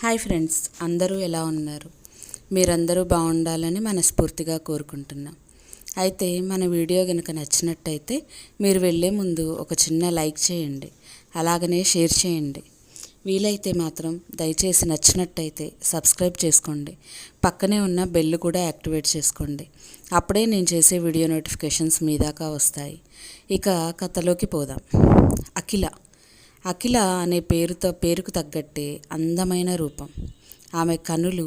Hi friends, అందరూ ఎలా ఉన్నారు? మీరందరూ బాగుండాలని మనస్ఫూర్తిగా కోరుకుంటున్నాం. అయితే మన వీడియో కనుక నచ్చినట్టయితే మీరు వెళ్ళే ముందు ఒక చిన్న లైక్ చేయండి, అలాగనే షేర్ చేయండి. వీలైతే మాత్రం దయచేసి నచ్చినట్టయితే సబ్స్క్రైబ్ చేసుకోండి. పక్కనే ఉన్న బెల్ కూడా యాక్టివేట్ చేసుకోండి. అప్పుడే నేను చేసే వీడియో నోటిఫికేషన్స్ మీ దాకా వస్తాయి. ఇక కథలోకి పోదాం. అఖిల అనే పేరుకు తగ్గట్టే అందమైన రూపం. ఆమె కనులు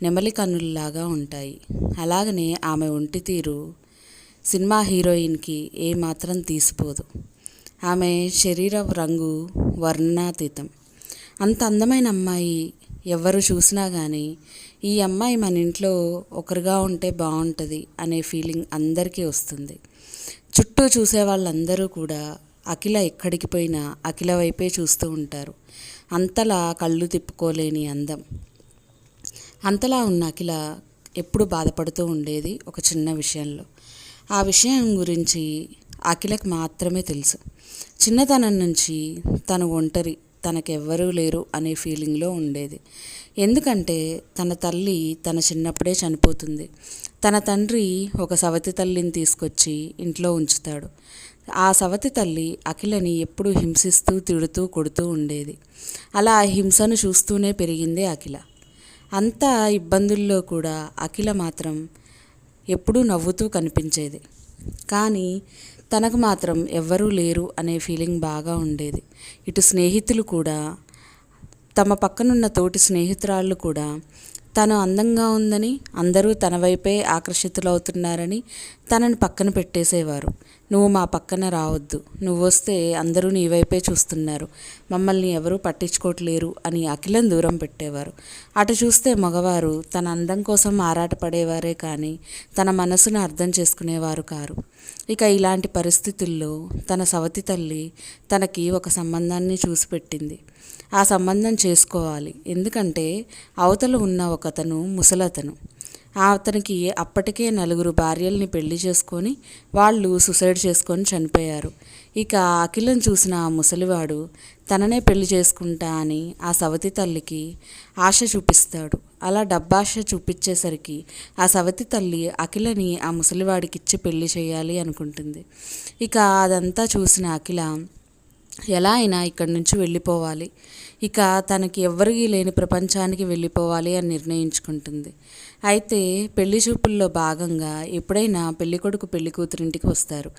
నెమలి కన్నుల్లాగా ఉంటాయి. అలాగనే ఆమె ఒంటి తీరు సినిమా హీరోయిన్కి ఏమాత్రం తీసిపోదు. ఆమె శరీర రంగు వర్ణనాతీతం. అంత అందమైన అమ్మాయి ఎవరు చూసినా కానీ ఈ అమ్మాయి మన ఇంట్లో ఒకరుగా ఉంటే బాగుంటుంది అనే ఫీలింగ్ అందరికీ వస్తుంది. చుట్టూ చూసే వాళ్ళందరూ కూడా అఖిల ఎక్కడికి పోయినా అఖిల వైపే చూస్తూ ఉంటారు. అంతలా కళ్ళు తిప్పుకోలేని అందం. అంతలా ఉన్న అఖిల ఎప్పుడు బాధపడుతూ ఉండేది ఒక చిన్న విషయంలో. ఆ విషయం గురించి అఖిలకు మాత్రమే తెలుసు. చిన్నతనం నుంచి తను ఒంటరి, తనకెవ్వరూ లేరు అనే ఫీలింగ్లో ఉండేది. ఎందుకంటే తన తల్లి తన చిన్నప్పుడే చనిపోతుంది. తన తండ్రి ఒక సవతి తల్లిని తీసుకొచ్చి ఇంట్లో ఉంచుతాడు. ఆ సవతి తల్లి అఖిలని ఎప్పుడూ హింసిస్తూ, తిడుతూ, కొడుతూ ఉండేది. అలా హింసను చూస్తూనే పెరిగిందే అఖిల. అంత ఇబ్బందుల్లో కూడా అఖిల మాత్రం ఎప్పుడూ నవ్వుతూ కనిపించేది. కానీ తనకు మాత్రం ఎవ్వరూ లేరు అనే ఫీలింగ్ బాగా ఉండేది. ఇటు స్నేహితులు కూడా, తమ పక్కనున్న తోటి స్నేహితురాళ్ళు కూడా తను అందంగా ఉందని, అందరూ తన వైపే ఆకర్షితులవుతున్నారని తనని పక్కన పెట్టేసేవారు. నువ్వు మా పక్కన రావద్దు, నువ్వు వస్తే అందరూ నీ వైపే చూస్తున్నారు, మమ్మల్ని ఎవరూ పట్టించుకోవట్లేరు అని అఖిలను దూరం పెట్టేవారు. అటు చూస్తే మగవారు తన అందం కోసం ఆరాటపడేవారే కానీ తన మనసును అర్థం చేసుకునేవారు కారు. ఇక ఇలాంటి పరిస్థితుల్లో తన సవతి తల్లి తనకి ఒక సంబంధాన్ని చూసి పెట్టింది. ఆ సంబంధం చేసుకోవాలి, ఎందుకంటే అవతల ఉన్న ఒకతను ముసలతను. అతనికి అప్పటికే 4 భార్యల్ని పెళ్లి చేసుకొని వాళ్ళు సూసైడ్ చేసుకొని చనిపోయారు. ఇక అఖిలను చూసిన ఆ ముసలివాడు తననే పెళ్లి చేసుకుంటా అని ఆ సవతి తల్లికి ఆశ చూపిస్తాడు. అలా డబ్బాశ చూపించేసరికి ఆ సవతి తల్లి అఖిలని ఆ ముసలివాడికిచ్చి పెళ్లి చేయాలి అనుకుంటుంది. ఇక అదంతా చూసిన అఖిల ఎలా అయినా ఇక్కడి నుంచి వెళ్ళిపోవాలి, ఇక తనకి ఎవ్వరికీ లేని ప్రపంచానికి వెళ్ళిపోవాలి అని నిర్ణయించుకుంటుంది. అయితే పెళ్లి చూపుల్లో భాగంగా ఎప్పుడైనా పెళ్ళికొడుకు పెళ్లి కూతురింటికి వస్తారు.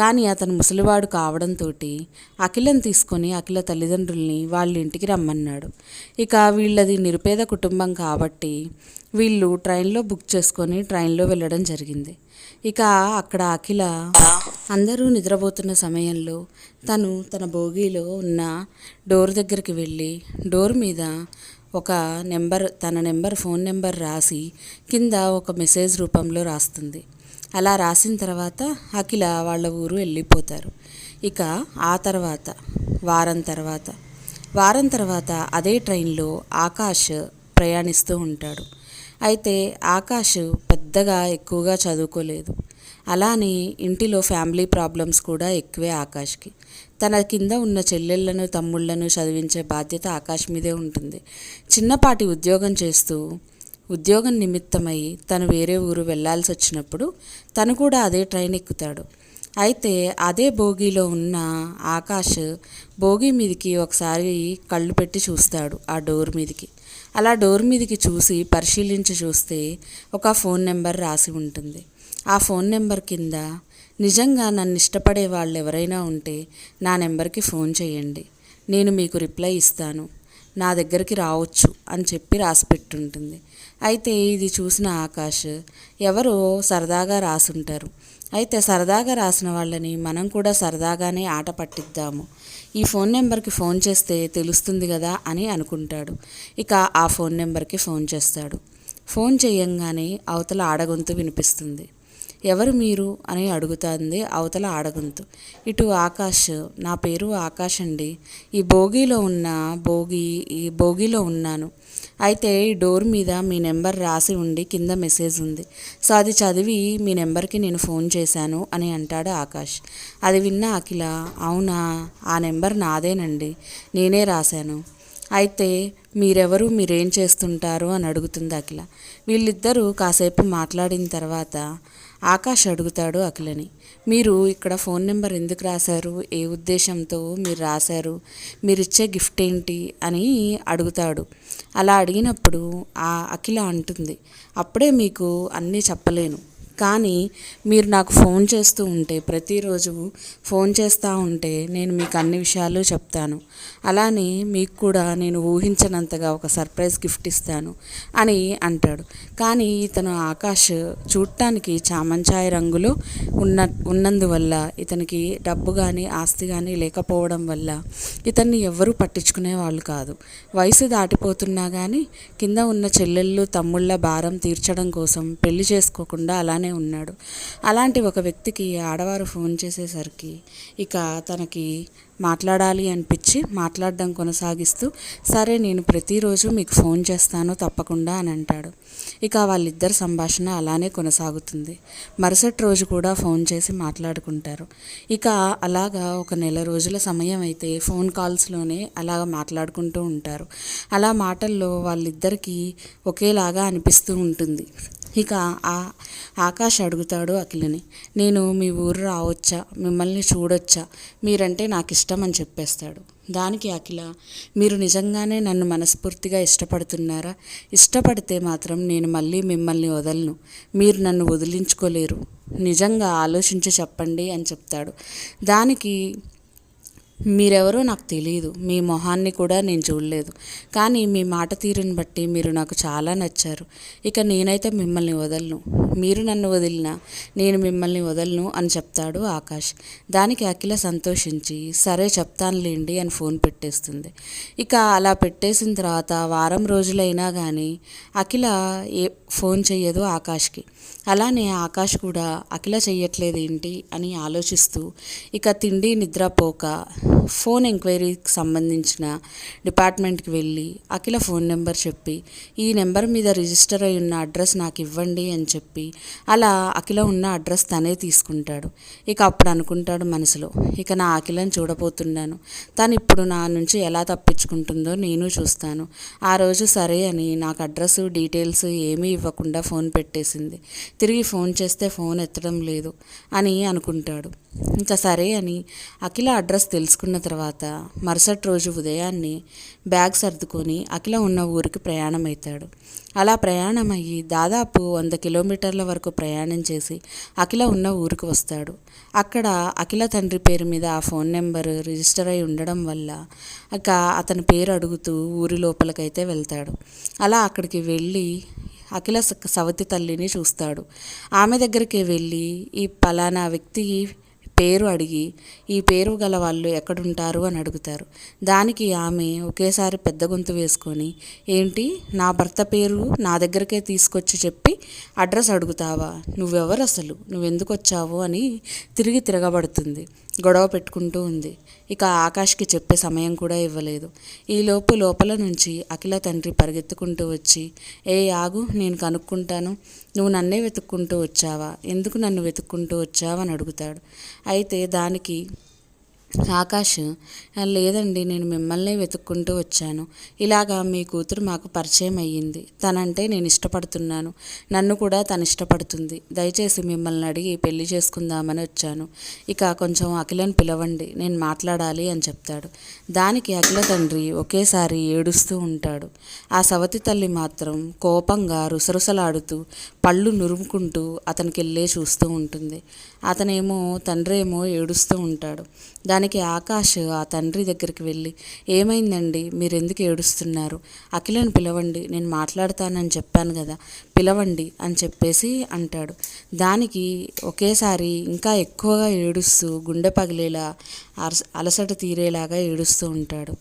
కానీ అతను ముసలివాడు కావడంతో అఖిలను తీసుకొని అఖిల తల్లిదండ్రుల్ని వాళ్ళ ఇంటికి రమ్మన్నాడు. ఇక వీళ్ళది నిరుపేద కుటుంబం కాబట్టి వీళ్ళు ట్రైన్లో బుక్ చేసుకొని ట్రైన్లో వెళ్ళడం జరిగింది. ఇక అక్కడ అఖిల అందరూ నిద్రపోతున్న సమయంలో తను తన బోగీలో ఉన్న డోర్ దగ్గరికి వెళ్ళి డోర్ మీద ఒక తన ఫోన్ నెంబర్ రాసి కింద ఒక మెసేజ్ రూపంలో రాస్తుంది. అలా రాసిన తర్వాత అఖిల వాళ్ళ ఊరు వెళ్ళిపోతారు. ఇక ఆ తర్వాత వారం తర్వాత అదే ట్రైన్లో ఆకాష్ ప్రయాణిస్తూ ఉంటాడు. అయితే ఆకాష్ పెద్దగా ఎక్కువగా చదువుకోలేదు. అలానే ఇంటిలో ఫ్యామిలీ ప్రాబ్లమ్స్ కూడా ఎక్కువే ఆకాష్కి. తన కింద ఉన్న చెల్లెళ్లను, తమ్ముళ్లను చదివించే బాధ్యత ఆకాష్ మీదే ఉంటుంది. చిన్నపాటి ఉద్యోగం చేస్తూ ఉద్యోగం నిమిత్తమై తను వేరే ఊరు వెళ్లాల్సి వచ్చినప్పుడు తను కూడా అదే ట్రైన్ ఎక్కుతాడు. అయితే అదే బోగీలో ఉన్న ఆకాష్ బోగీ మీదకి ఒకసారి కళ్ళు పెట్టి చూస్తాడు ఆ డోర్ మీదకి. అలా డోర్ మీదకి చూసి పరిశీలించి చూస్తే ఒక ఫోన్ నెంబర్ రాసి ఉంటుంది. ఆ ఫోన్ నెంబర్ కింద నిజంగా నన్ను ఇష్టపడే వాళ్ళు ఎవరైనా ఉంటే నా నెంబర్కి ఫోన్ చేయండి, నేను మీకు రిప్లై ఇస్తాను, నా దగ్గరికి రావచ్చు అని చెప్పి రాసి పెట్టుంటుంది. అయితే ఇది చూసిన ఆకాష్ ఎవరో సరదాగా రాసుంటారు. అయితే సరదాగా రాసిన వాళ్ళని మనం కూడా సరదాగానే ఆట పట్టిద్దాము, ఈ ఫోన్ నెంబర్కి ఫోన్ చేస్తే తెలుస్తుంది కదా అని అనుకుంటాడు. ఇక ఆ ఫోన్ నెంబర్కి ఫోన్ చేస్తాడు. ఫోన్ చేయంగానే అవతల ఆడగొంతు వినిపిస్తుంది. ఎవరు మీరు అని అడుగుతుంది అవతల ఆడగొంతు. ఇటు ఆకాష్, నా పేరు ఆకాష్ అండి, ఈ భోగిలో ఉన్నాను. అయితే ఈ డోర్ మీద మీ నెంబర్ రాసి ఉండి కింద మెసేజ్ ఉంది, సో అది చదివి మీ నెంబర్కి నేను ఫోన్ చేశాను అని అంటాడు ఆకాష్. అది విన్న అఖిల, అవునా, ఆ నెంబర్ నాదేనండి, నేనే రాశాను, అయితే మీరెవరు, మీరేం చేస్తుంటారు అని అడుగుతుంది అఖిల. వీళ్ళిద్దరూ కాసేపు మాట్లాడిన తర్వాత ఆకాష్ అడుగుతాడు అఖిలని, మీరు ఇక్కడ ఫోన్ నెంబర్ ఎందుకు రాశారు, ఏ ఉద్దేశంతో మీరు రాశారు, మీరు ఇచ్చే గిఫ్ట్ ఏంటి అని అడుగుతాడు. అలా అడిగినప్పుడు ఆ అఖిల అంటుంది, అప్పుడే మీకు అన్నీ చెప్పలేను, కానీ మీరు నాకు ఫోన్ చేస్తూ ఉంటే, ప్రతిరోజు ఫోన్ చేస్తూ ఉంటే నేను మీకు అన్ని విషయాలు చెప్తాను. అలానే మీకు కూడా నేను ఊహించనంతగా ఒక సర్ప్రైజ్ గిఫ్ట్ ఇస్తాను అని అంటాడు. కానీ ఇతను ఆకాష్ చూడటానికి చామంచాయ రంగులో ఉన్నందువల్ల, ఇతనికి డబ్బు కానీ ఆస్తి కానీ లేకపోవడం వల్ల ఇతన్ని ఎవ్వరూ పట్టించుకునే వాళ్ళు కాదు. వయసు దాటిపోతున్నా కానీ కింద ఉన్న చెల్లెళ్ళు తమ్ముళ్ళ భారం తీర్చడం కోసం పెళ్లి చేసుకోకుండా అలానే ఉన్నాడు. అలాంటి ఒక వ్యక్తికి ఆడవారు ఫోన్ చేసేసరికి ఇక తనకి మాట్లాడాలి అనిపించి మాట్లాడడం కొనసాగిస్తూ, సరే నేను ప్రతిరోజు మీకు ఫోన్ చేస్తాను తప్పకుండా అని అంటాడు. ఇక వాళ్ళిద్దరి సంభాషణ అలానే కొనసాగుతుంది. మరుసటి రోజు కూడా ఫోన్ చేసి మాట్లాడుకుంటారు. ఇక అలాగా ఒక నెల రోజుల సమయం అయితే ఫోన్ కాల్స్లోనే అలాగ మాట్లాడుకుంటూ ఉంటారు. అలా మాటల్లో వాళ్ళిద్దరికీ ఒకేలాగా అనిపిస్తూ ఉంటుంది. ఇక ఆకాష్ అడుగుతాడు అఖిలని, నేను మీ ఊరు రావచ్చా, మిమ్మల్ని చూడొచ్చా, మీరంటే నాకు ఇష్టం అని చెప్పేస్తాడు. దానికి అఖిల, మీరు నిజంగానే నన్ను మనస్ఫూర్తిగా ఇష్టపడుతున్నారా? ఇష్టపడితే మాత్రం నేను మళ్ళీ మిమ్మల్ని వదలను, మీరు నన్ను వదిలించుకోలేరు, నిజంగా ఆలోచించి చెప్పండి అని చెప్తాడు. దానికి, మీరెవరో నాకు తెలియదు, మీ మొహాన్ని కూడా నేను చూడలేదు, కానీ మీ మాట తీరుని బట్టి మీరు నాకు చాలా నచ్చారు. ఇక నేనైతే మిమ్మల్ని వదలను, మీరు నన్ను వదిలినా నేను మిమ్మల్ని వదలను అని చెప్తాడు ఆకాష్. దానికి అఖిల సంతోషించి, సరే చెప్తానులేండి అని ఫోన్ పెట్టేస్తుంది. ఇక అలా పెట్టేసిన తర్వాత వారం రోజులైనా కానీ అఖిల ఫోన్ చెయ్యదు ఆకాష్కి. అలానే ఆకాష్ కూడా అఖిల చెయ్యట్లేదు ఏంటి అని ఆలోచిస్తూ ఇక తిండి నిద్రపోక ఫోన్ ఎంక్వైరీకి సంబంధించిన డిపార్ట్మెంట్కి వెళ్ళి అఖిల ఫోన్ నెంబర్ చెప్పి, ఈ నెంబర్ మీద రిజిస్టర్ అయి ఉన్న అడ్రస్ నాకు ఇవ్వండి అని చెప్పి అలా అఖిల ఉన్న అడ్రస్ తనే తీసుకుంటాడు. ఇక అప్పుడు అనుకుంటాడు మనసులో, ఇక నా అఖిలను చూడబోతున్నాను, తను ఇప్పుడు నా నుంచి ఎలా తప్పించుకుంటుందో నేను చూస్తాను. ఆ రోజు సరే అని నాకు అడ్రస్ డీటెయిల్స్ ఏమీ ఇవ్వకుండా ఫోన్ పెట్టేసింది. తిరిగి ఫోన్ చేస్తే ఫోన్ ఎత్తడం లేదు అని అనుకుంటాడు. ఇంకా సరే అని అఖిల అడ్రస్ తెలుసుకున్న తర్వాత మరుసటి రోజు ఉదయాన్నే బ్యాగ్ సర్దుకొని అఖిల ఉన్న ఊరికి ప్రయాణం అవుతాడు. అలా ప్రయాణం అయ్యి దాదాపు 100 కిలోమీటర్ల వరకు ప్రయాణం చేసి అఖిల ఉన్న ఊరికి వస్తాడు. అక్కడ అఖిల తండ్రి పేరు మీద ఆ ఫోన్ నెంబర్ రిజిస్టర్ అయి ఉండడం వల్ల ఇక అతని పేరు అడుగుతూ ఊరి లోపలికైతే వెళ్తాడు. అలా అక్కడికి వెళ్ళి అఖిల సవతి తల్లిని చూస్తాడు. ఆమె దగ్గరికి వెళ్ళి ఈ పలానా వ్యక్తి పేరు అడిగి, ఈ పేరు గల వాళ్ళు ఎక్కడుంటారు అని అడుగుతారు. దానికి ఆమె ఒకేసారి పెద్ద గొంతు వేసుకొని, ఏంటి నా భర్త పేరు నా దగ్గరకే తీసుకొచ్చి చెప్పి అడ్రస్ అడుగుతావా, నువ్వెవరు అసలు, నువ్వెందుకు వచ్చావు అని తిరగబడుతుంది. గొడవ పెట్టుకుంటూ ఉంది. ఇక ఆకాష్కి చెప్పే సమయం కూడా ఇవ్వలేదు. ఈలోపు లోపల నుంచి అఖిల తండ్రి పరిగెత్తుకుంటూ వచ్చి, ఆగు, నేను కనుక్కుంటాను, నువ్వు నన్నే వెతుక్కుంటూ వచ్చావా, ఎందుకు నన్ను వెతుక్కుంటూ వచ్చావు అని అడుగుతాడు. అయితే దానికి ఆకాష్, లేదండి, నేను మిమ్మల్నే వెతుక్కుంటూ వచ్చాను, ఇలాగా మీ కూతురు మాకు పరిచయం అయ్యింది, తనంటే నేను ఇష్టపడుతున్నాను, నన్ను కూడా తను ఇష్టపడుతుంది, దయచేసి మిమ్మల్ని అడిగి పెళ్లి చేసుకుందామని వచ్చాను, ఇక కొంచెం అఖిలను పిలవండి, నేను మాట్లాడాలి అని చెప్తాడు. దానికి అఖిల తండ్రి ఒకేసారి ఏడుస్తూ ఉంటాడు. ఆ సవతి తల్లి మాత్రం కోపంగా రుసరుసలాడుతూ పళ్ళు నురుముకుంటూ అతనికి వెళ్ళే చూస్తూ ఉంటుంది. అతనేమో తండ్రి ఏమో ఏడుస్తూ ఉంటాడు. దానికి ఆకాష్ ఆ తండ్రి దగ్గరికి వెళ్ళి, ఏమైందండి, మీరు ఎందుకు ఏడుస్తున్నారు, అఖిలను పిలవండి, నేను మాట్లాడతానని చెప్పాను కదా, పిలవండి అని చెప్పేసి అంటాడు. దానికి ఒకేసారి ఇంకా ఎక్కువగా ఏడుస్తూ గుండె పగిలేలా అలసట తీరేలాగా ఏడుస్తూ ఉంటాడు.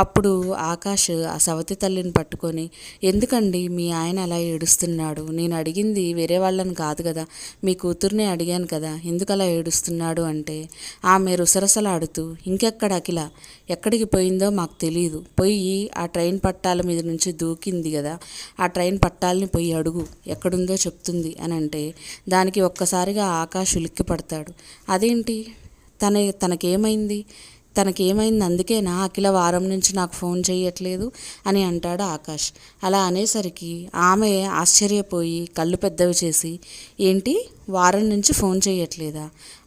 అప్పుడు ఆకాష్ ఆ సవతి తల్లిని పట్టుకొని, ఎందుకండి మీ ఆయన అలా ఏడుస్తున్నాడు, నేను అడిగింది వేరే వాళ్ళని కాదు కదా, మీ కూతుర్నే అడిగాను కదా, ఎందుకు అలా ఏడుస్తున్నాడు అంటే ఆమె రుసరసలాడుతూ, ఇంకెక్కడ అఖిల, ఎక్కడికి పోయిందో మాకు తెలియదు, పోయి ఆ ట్రైన్ పట్టాల మీద నుంచి దూకింది కదా, ఆ ట్రైన్ పట్టాలని పోయి అడుగు, ఎక్కడుందో చెప్తుంది అని అంటే దానికి ఒక్కసారిగా ఆకాష్ ఉలిక్కి పడతాడు. అదేంటి, తనకేమైంది, తనకేమైంది, అందుకేనా అఖిల వారం నుంచి నాకు ఫోన్ చేయట్లేదు అని అంటాడు ఆకాష్. అలా అనేసరికి ఆమె ఆశ్చర్యపోయి కళ్ళు పెద్దవి చేసి, ఏంటి వారం నుంచి ఫోన్ చేయట్లేదా?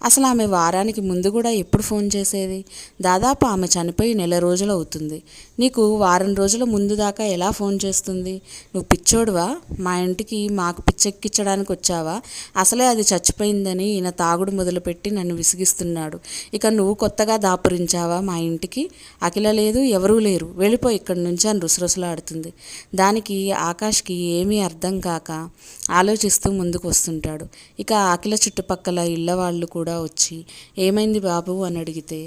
అసలు ఆమె వారానికి ముందు కూడా ఎప్పుడు ఫోన్ చేసేది? దాదాపు ఆమె చనిపోయి నెల రోజులు అవుతుంది. నీకు వారం రోజుల ముందు దాకా ఎలా ఫోన్ చేస్తుంది? నువ్వు పిచ్చోడువా? మా ఇంటికి మాకు పిచ్చెక్కించడానికి వచ్చావా? అసలే అది చచ్చిపోయిందని ఈయన తాగుడు మొదలుపెట్టి నన్ను విసిగిస్తున్నాడు. ఇక నువ్వు కొత్తగా దాపురించావా మా ఇంటికి? అఖిల లేదు, ఎవరూ లేరు, వెళ్ళిపో ఇక్కడి నుంచి అని రుసరుసలాడుతుంది. దానికి ఆకాష్కి ఏమీ అర్థం కాక ఆలోచిస్తూ ముందుకు వస్తుంటాడు. ఇక అఖిల చుట్టుపక్కల ఇళ్ళ వాళ్ళు కూడా వచ్చి ఏమైంది బాబు అని అడిగితే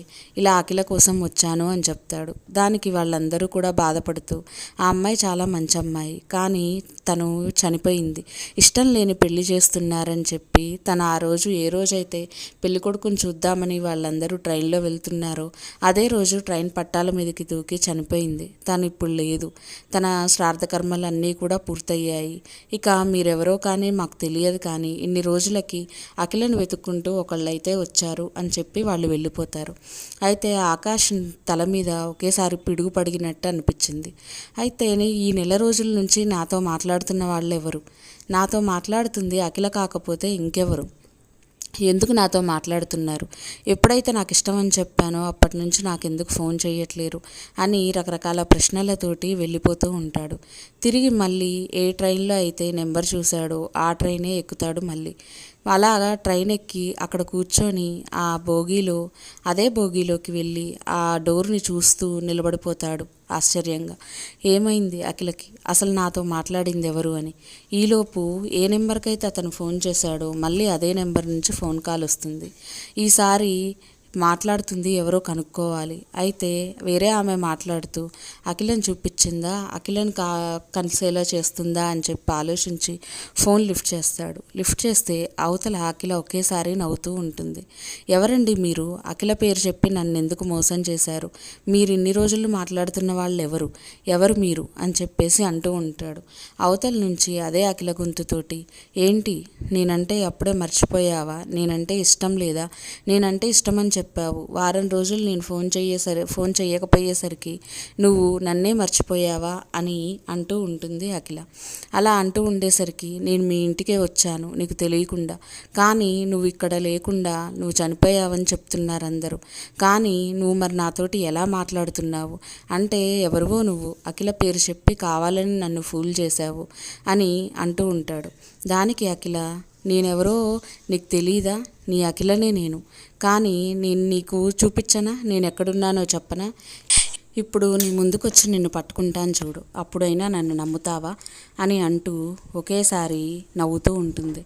ఇలా అఖిల కోసం వచ్చాను అని చెప్తాడు. దానికి వాళ్ళందరూ కూడా బాధపడుతూ ఆ అమ్మాయి చాలా మంచి అమ్మాయి, కానీ తను చనిపోయింది, ఇష్టం లేని పెళ్లి చేస్తున్నారని చెప్పి తను ఆ రోజు ఏ రోజైతే పెళ్ళికొడుకుని చూద్దామని వాళ్ళందరూ ట్రైన్లో వెళ్తున్నారో అదే రోజు ట్రైన్ పట్టాల మీదకి దూకి చనిపోయింది. తను ఇప్పుడు లేదు. తన శ్రాద్ధ కర్మలు అన్నీ కూడా పూర్తయ్యాయి. ఇక మీరెవరో కానీ మాకు తెలియదు, కానీ ఇన్ని రోజులకి అఖిలను వెతుక్కుంటూ ఒకళ్ళైతే వచ్చారు అని చెప్పి వాళ్ళు వెళ్ళిపోతారు. అయితే ఆకాష్ తల మీద ఒకేసారి పిడుగు పడినట్టు అనిపించింది. అయితే ఈ నెల రోజుల నుంచి నాతో మాట్లాడుతున్న వాళ్ళు ఎవరు? నాతో మాట్లాడుతుంది అఖిల కాకపోతే ఇంకెవరు? ఎందుకు నాతో మాట్లాడుతున్నారు? ఎప్పుడైతే నాకు ఇష్టం అని చెప్పానో అప్పటి నుంచి నాకెందుకు ఫోన్ చేయట్లేరు అని రకరకాల ప్రశ్నలతోటి వెళ్ళిపోతూ ఉంటాడు. తిరిగి మళ్ళీ ఏ ట్రైన్లో అయితే నెంబర్ చూశాడో ఆ ట్రైనే ఎక్కుతాడు మళ్ళీ. అలాగా ట్రైన్ ఎక్కి అక్కడ కూర్చొని ఆ బోగీలో అదే బోగీలోకి వెళ్ళి ఆ డోర్ని చూస్తూ నిలబడిపోతాడు ఆశ్చర్యంగా. ఏమైంది అఖిలకి? అసలు నాతో మాట్లాడింది ఎవరు అని. ఈలోపు ఏ నెంబర్కైతే అతను ఫోన్ చేశాడో మళ్ళీ అదే నెంబర్ నుంచి ఫోన్ కాల్ వస్తుంది. ఈసారి మాట్లాడుతుంది ఎవరో కనుక్కోవాలి. అయితే వేరే ఆమె మాట్లాడుతూ అఖిలను చూపించిందా, అఖిలను కలిసేలా చేస్తుందా అని చెప్పి ఆలోచించి ఫోన్ లిఫ్ట్ చేస్తాడు. లిఫ్ట్ చేస్తే అవతల అఖిల ఒకేసారి నవ్వుతూ ఉంటుంది. ఎవరండి మీరు? అఖిల పేరు చెప్పి నన్ను ఎందుకు మోసం చేశారు? మీరు ఇన్ని రోజులు మాట్లాడుతున్న వాళ్ళు ఎవరు మీరు అని చెప్పేసి అంటూ ఉంటాడు. అవతల నుంచి అదే అఖిల గొంతుతోటి, ఏంటి నేనంటే అప్పుడే మర్చిపోయావా? నేనంటే ఇష్టం లేదా? నేనంటే ఇష్టమని చెప్పావు. వారం రోజులు నేను ఫోన్ చేయకపోయేసరికి నువ్వు నన్నే మర్చిపోయావా అని అంటూ ఉంటుంది అఖిల. అలా అంటూ ఉండేసరికి నేను మీ ఇంటికే వచ్చాను నీకు తెలియకుండా, కానీ నువ్వు ఇక్కడ లేకుండా నువ్వు చనిపోయావని చెప్తున్నారు అందరూ. కానీ నువ్వు మరి నాతోటి ఎలా మాట్లాడుతున్నావు? అంటే ఎవరివో నువ్వు అఖిల పేరు చెప్పి కావాలని నన్ను ఫూల్ చేశావు అని అంటూ ఉంటాడు. దానికి అఖిల, నేనెవరో నీకు తెలీదా? నీ అఖిలనే నేను. కానీ నేను నీకు చూపించనా? నేను ఎక్కడున్నానో చెప్పనా? ఇప్పుడు నీ ముందుకొచ్చి నిన్ను పట్టుకుంటాను చూడు, అప్పుడైనా నన్ను నమ్ముతావా అని అంటూ ఒకేసారి నవ్వుతూ ఉంటుంది.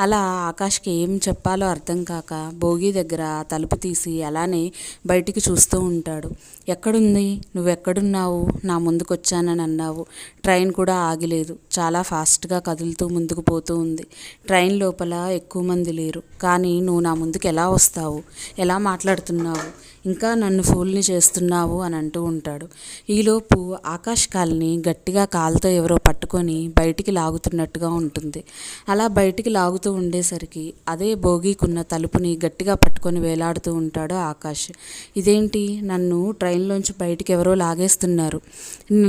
అలా ఆకాష్కి ఏం చెప్పాలో అర్థం కాక భోగి దగ్గర తలుపు తీసి అలానే బయటికి చూస్తూ ఉంటాడు. ఎక్కడుంది? నువ్వెక్కడున్నావు? నా ముందుకు వచ్చానని అన్నావు. ట్రైన్ కూడా ఆగిలేదు, చాలా ఫాస్ట్గా కదులుతూ ముందుకు పోతూ ఉంది. ట్రైన్ లోపల ఎక్కువ మంది లేరు, కానీ నువ్వు నా ముందుకు ఎలా వస్తావు? ఎలా మాట్లాడుతున్నావు? ఇంకా నన్ను ఫూల్ని చేస్తున్నావు అని అంటూ ఉంటాడు. ఈలోపు ఆకాష్ కాల్ని గట్టిగా కాలుతో ఎవరో పట్టుకొని బయటికి లాగుతున్నట్టుగా ఉంటుంది. అలా బయటికి లాగుతూ ఉండేసరికి అదే భోగికున్న తలుపుని గట్టిగా పట్టుకొని వేలాడుతూ ఉంటాడు ఆకాష్. ఇదేంటి, నన్ను ట్రైన్లోంచి బయటికి ఎవరో లాగేస్తున్నారు,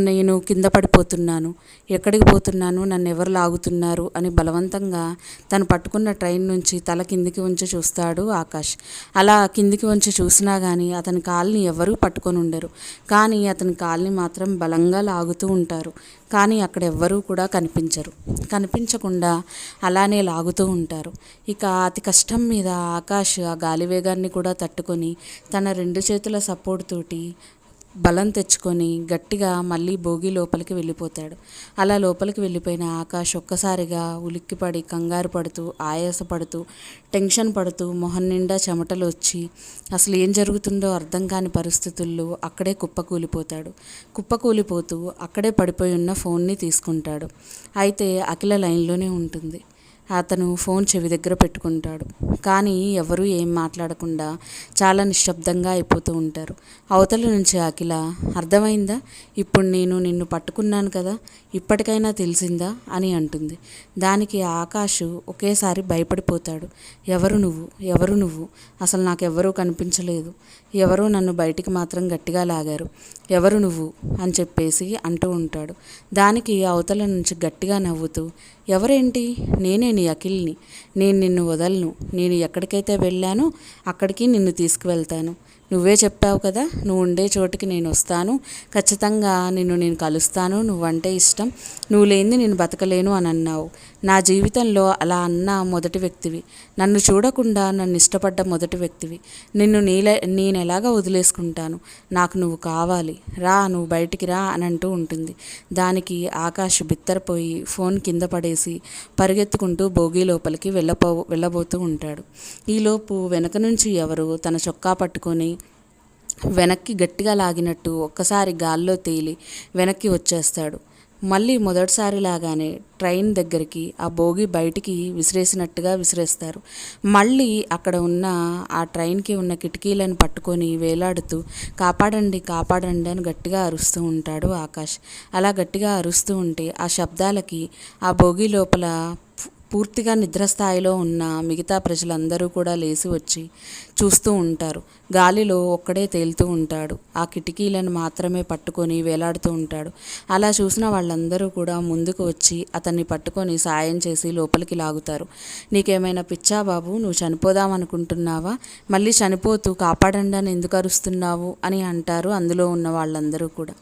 నేను కింద పడిపోతున్నాను, ఎక్కడికి పోతున్నాను, నన్ను ఎవరు లాగుతున్నారు అని బలవంతంగా తను పట్టుకున్న ట్రైన్ నుంచి తల కిందికి ఉంచి చూస్తాడు ఆకాష్. అలా కిందికి ఉంచి చూసినా కానీ అతని కాల్ని ఎవరూ పట్టుకొని ఉండరు, కానీ అతని కాల్ని మాత్రం బలంగా లాగుతూ ఉంటారు. కానీ అక్కడ ఎవ్వరూ కూడా కనిపించకుండా అలానే లాగుతూ ఉంటారు. ఇక అతి కష్టం మీద ఆకాష్ ఆ గాలి వేగాన్ని కూడా తట్టుకొని తన 2 చేతుల సపోర్ట్ తోటి బలం తెచ్చుకొని గట్టిగా మళ్ళీ భోగి లోపలికి వెళ్ళిపోతాడు. అలా లోపలికి వెళ్ళిపోయిన ఆకాష్ ఒక్కసారిగా ఉలిక్కిపడి కంగారు పడుతూ ఆయాసపడుతూ టెన్షన్ పడుతూ మొహం నిండా చెమటలు వచ్చి అసలు ఏం జరుగుతుందో అర్థం కాని పరిస్థితుల్లో అక్కడే కుప్పకూలిపోతూ అక్కడే పడిపోయి ఉన్న ఫోన్ని తీసుకుంటాడు. అయితే అఖిల లైన్లోనే ఉంటుంది. అతను ఫోన్ చెవి దగ్గర పెట్టుకుంటాడు, కానీ ఎవరూ ఏం మాట్లాడకుండా చాలా నిశ్శబ్దంగా అయిపోతూ ఉంటారు. అవతల నుంచి అఖిల, అర్థమైందా? ఇప్పుడు నేను నిన్ను పట్టుకున్నాను కదా, ఇప్పటికైనా తెలిసిందా అని అంటుంది. దానికి ఆకాష్ ఒకేసారి భయపడిపోతాడు. ఎవరు నువ్వు? అసలు నాకెవ్వరూ కనిపించలేదు, ఎవరో నన్ను బయటికి మాత్రం గట్టిగా లాగారు. ఎవరు నువ్వు అని చెప్పేసి అంటూ ఉంటాడు. దానికి అవతల నుంచి గట్టిగా నవ్వుతూ, ఎవరేంటి, నేనే నీ అఖిల్ని, నేను నిన్ను వదలను, నేను ఎక్కడికైతే వెళ్ళానో అక్కడికి నిన్ను తీసుకువెళ్తాను. నువ్వే చెప్పావు కదా, నువ్వు ఉండే చోటుకి నేను వస్తాను, ఖచ్చితంగా నేను కలుస్తాను, నువ్వంటే ఇష్టం, నువ్వు లేనిది నేను బతకలేను అని అన్నావు. నా జీవితంలో అలా అన్న మొదటి వ్యక్తివి, నన్ను చూడకుండా నన్ను ఇష్టపడ్డ మొదటి వ్యక్తివి. నేను ఎలాగా వదిలేసుకుంటాను, నాకు నువ్వు కావాలి, రా, నువ్వు బయటికి రా అని అంటూ ఉంటుంది. దానికి ఆకాష్ బిత్తరపోయి ఫోన్ కింద పడేసి పరిగెత్తుకుంటూ భోగి లోపలికి వెళ్ళబోతూ ఉంటాడు. ఈలోపు వెనక నుంచి ఎవరు తన చొక్కా పట్టుకొని వెనక్కి గట్టిగా లాగినట్టు ఒక్కసారి గాల్లో తేలి వెనక్కి వచ్చేస్తాడు. మళ్ళీ మొదటిసారి లాగానే ట్రైన్ దగ్గరికి ఆ బోగి బయటికి విసిరేసినట్టుగా విసిరేస్తారు. మళ్ళీ అక్కడ ఉన్న ఆ ట్రైన్కి ఉన్న కిటికీలను పట్టుకొని వేలాడుతూ కాపాడండి కాపాడండి అని గట్టిగా అరుస్తూ ఉంటాడు ఆకాష్. అలా గట్టిగా అరుస్తూ ఉంటే ఆ శబ్దాలకి ఆ బోగి లోపల పూర్తిగా నిద్రస్థాయిలో ఉన్న మిగతా ప్రజలందరూ కూడా లేచి వచ్చి చూస్తూ ఉంటారు. గాలిలో ఒక్కడే తేలుతూ ఉంటాడు, ఆ కిటికీలను మాత్రమే పట్టుకొని వేలాడుతూ ఉంటాడు. అలా చూసిన వాళ్ళందరూ కూడా ముందుకు వచ్చి అతన్ని పట్టుకొని సాయం చేసి లోపలికి లాగుతారు. నీకేమైనా పిచ్చా బాబు, నువ్వు చనిపోదామనుకుంటున్నావా, మళ్ళీ చనిపోతూ కాపాడండి అని ఎందుకు అరుస్తున్నావు అని అంటారు అందులో ఉన్న వాళ్ళందరూ కూడా.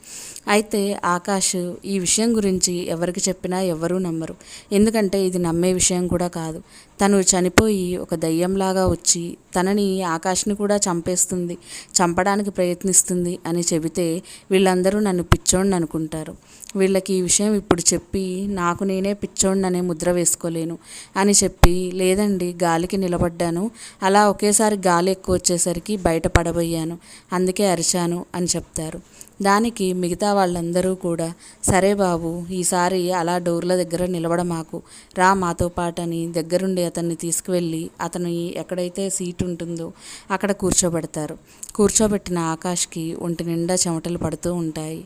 అయితే ఆకాష్ ఈ విషయం గురించి ఎవరికి చెప్పినా ఎవరూ నమ్మరు, ఎందుకంటే ఇది నమ్మే విషయం కూడా కాదు. తను చనిపోయి ఒక దయ్యంలాగా వచ్చి తనని ఆకాష్ని కూడా చంపడానికి ప్రయత్నిస్తుంది అని చెబితే వీళ్ళందరూ నన్ను పిచ్చోడిని అనుకుంటారు. వీళ్ళకి ఈ విషయం ఇప్పుడు చెప్పి నాకు నేనే పిచ్చోడిననే ముద్ర వేసుకోలేను అని చెప్పి, లేదండి గాలికి నిలబడ్డాను, అలా ఒకేసారి గాలి ఎక్కువ వచ్చేసరికి బయట పడబోయాను, అందుకే అరిచాను అని చెప్తారు. దానికి మిగతా వాళ్ళందరూ కూడా, సరే బాబు, ఈసారి అలా డోర్ల దగ్గర నిలబడమాకు, రా మాతో పాటని దగ్గరుండి అతన్ని తీసుకువెళ్ళి అతను ఎక్కడైతే సీట్ ఉంటుందో అక్కడ కూర్చోబెడతారు. కూర్చోబెట్టిన ఆకాష్కి ఒంటి నిండా చెమటలు పడుతూ ఉంటాయి.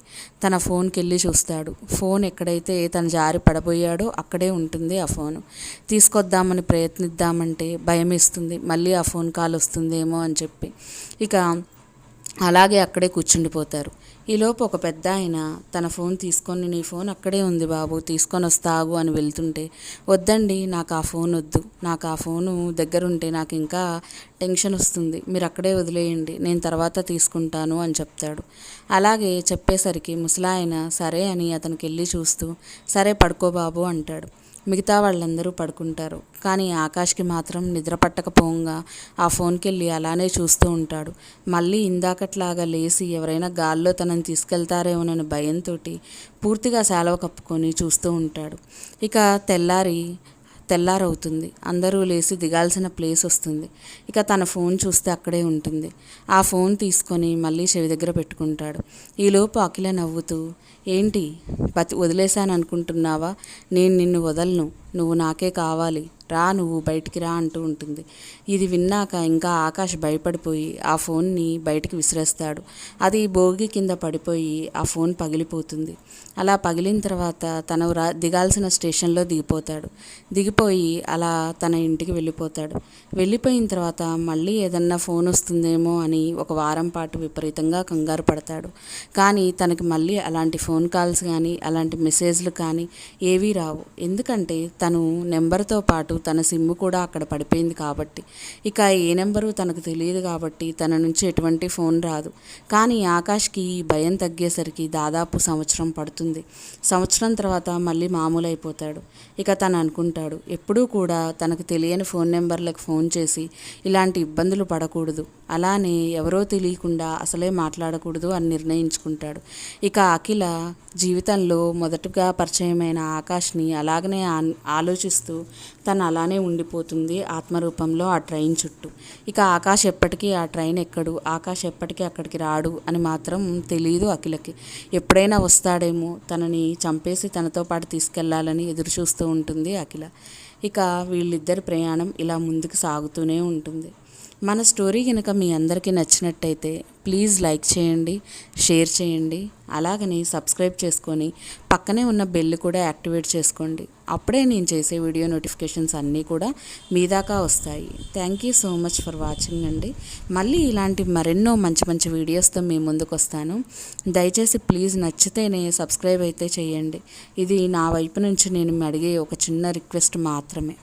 తన ఫోన్కి వెళ్ళి చూస్తాడు. ఫోన్ ఎక్కడైతే తను జారి పడబోయాడో అక్కడే ఉంటుంది ఆ ఫోను. తీసుకొద్దామని ప్రయత్నిద్దామంటే భయం వేస్తుంది, మళ్ళీ ఆ ఫోన్ కాల్ వస్తుందేమో అని చెప్పి ఇక అలాగే అక్కడే కూర్చుండిపోతారు. ఈలోపు ఒక పెద్ద ఆయన తన ఫోన్ తీసుకొని, నీ ఫోన్ అక్కడే ఉంది బాబు, తీసుకొని వస్తాగు అని వెళ్తుంటే, వద్దండి నాకు ఆ ఫోన్ వద్దు, నాకు ఆ ఫోను దగ్గరుంటే నాకు ఇంకా టెన్షన్ వస్తుంది, మీరు అక్కడే వదిలేయండి, నేను తర్వాత తీసుకుంటాను అని చెప్తాడు. అలాగే చెప్పేసరికి ముసలాయన సరే అని అతనికి వెళ్ళి చూస్తూ, సరే పడుకో బాబు అంటాడు. మిగతా వాళ్ళందరూ పడుకుంటారు. కానీ ఆకాష్కి మాత్రం నిద్ర పట్టకపోగా ఆ ఫోన్కి వెళ్ళి అలానే చూస్తూ ఉంటాడు. మళ్ళీ ఇందాకట్లాగా లేచి ఎవరైనా గాల్లో తనని తీసుకెళ్తారేమోనని భయంతో పూర్తిగా శాలువ కప్పుకొని చూస్తూ ఉంటాడు. ఇక తెల్లారవుతుంది. అందరూ లేచి దిగాల్సిన ప్లేస్ వస్తుంది. ఇక తన ఫోన్ చూస్తే అక్కడే ఉంటుంది. ఆ ఫోన్ తీసుకొని మళ్ళీ చెవి దగ్గర పెట్టుకుంటాడు. ఈలోపు అఖిల నవ్వుతూ, ఏంటి వదిలేశాను అనుకుంటున్నావా, నేను నిన్ను వదలను, నువ్వు నాకే కావాలి, రా, నువ్వు బయటికి రా అంటూ ఉంటుంది. ఇది విన్నాక ఇంకా ఆకాష్ భయపడిపోయి ఆ ఫోన్ని బయటికి విసిరేస్తాడు. అది భోగి కింద పడిపోయి ఆ ఫోన్ పగిలిపోతుంది. అలా పగిలిన తర్వాత తను దిగాల్సిన స్టేషన్లో దిగిపోయి అలా తన ఇంటికి వెళ్ళిపోతాడు. వెళ్ళిపోయిన తర్వాత మళ్ళీ ఏదన్నా ఫోన్ వస్తుందేమో అని ఒక వారం పాటు విపరీతంగా కంగారు పడతాడు. కానీ తనకి మళ్ళీ అలాంటి ఫోన్ కాల్స్ కానీ అలాంటి మెసేజ్లు కానీ ఏవీ రావు. ఎందుకంటే తను నెంబర్తో పాటు తన సిమ్ కూడా అక్కడ పడిపోయింది కాబట్టి. ఇక ఏ నెంబరు తనకు తెలియదు కాబట్టి తన నుంచి ఎటువంటి ఫోన్ రాదు. కానీ ఆకాష్కి ఈ భయం తగ్గేసరికి దాదాపు సంవత్సరం పడుతుంది. సంవత్సరం తర్వాత మళ్ళీ మామూలు అయిపోతాడు. ఇక తను అనుకుంటాడు, ఎప్పుడూ కూడా తనకు తెలియని ఫోన్ నెంబర్లకు ఫోన్ చేసి ఇలాంటి ఇబ్బందులు పడకూడదు, అలానే ఎవరో తెలియకుండా అసలే మాట్లాడకూడదు అని నిర్ణయించుకుంటాడు. ఇక అఖిల జీవితంలో మొదటగా పరిచయమైన ఆకాష్ని అలాగనే ఆలోచిస్తూ తను అలానే ఉండిపోతుంది ఆత్మరూపంలో ఆ ట్రైన్ చుట్టూ. ఇక ఆకాష్ ఎప్పటికీ ఆ ట్రైన్ ఎక్కడు, ఆకాష్ ఎప్పటికీ అక్కడికి రాడు అని మాత్రం తెలియదు అఖిలకి. ఎప్పుడైనా వస్తాడేమో, తనని చంపేసి తనతో పాటు తీసుకెళ్లాలని ఎదురు చూస్తూ ఉంటుంది అఖిల. ఇక వీళ్ళిద్దరి ప్రయాణం ఇలా ముందుకు సాగుతూనే ఉంటుంది. మన స్టోరీ కనుక మీ అందరికీ నచ్చినట్టయితే ప్లీజ్ లైక్ చేయండి, షేర్ చేయండి, అలాగని సబ్స్క్రైబ్ చేసుకొని పక్కనే ఉన్న బెల్ కూడా యాక్టివేట్ చేసుకోండి. అప్పుడే నేను చేసే వీడియో నోటిఫికేషన్స్ అన్నీ కూడా మీ దాకా వస్తాయి. Thank you so much for watching అండి. మళ్ళీ ఇలాంటి మరెన్నో మంచి మంచి వీడియోస్తో మీ ముందుకు వస్తాను. దయచేసి ప్లీజ్ నచ్చితేనే సబ్స్క్రైబ్ అయితే చేయండి. ఇది నా వైపు నుంచి నేను అడిగే ఒక చిన్న రిక్వెస్ట్ మాత్రమే.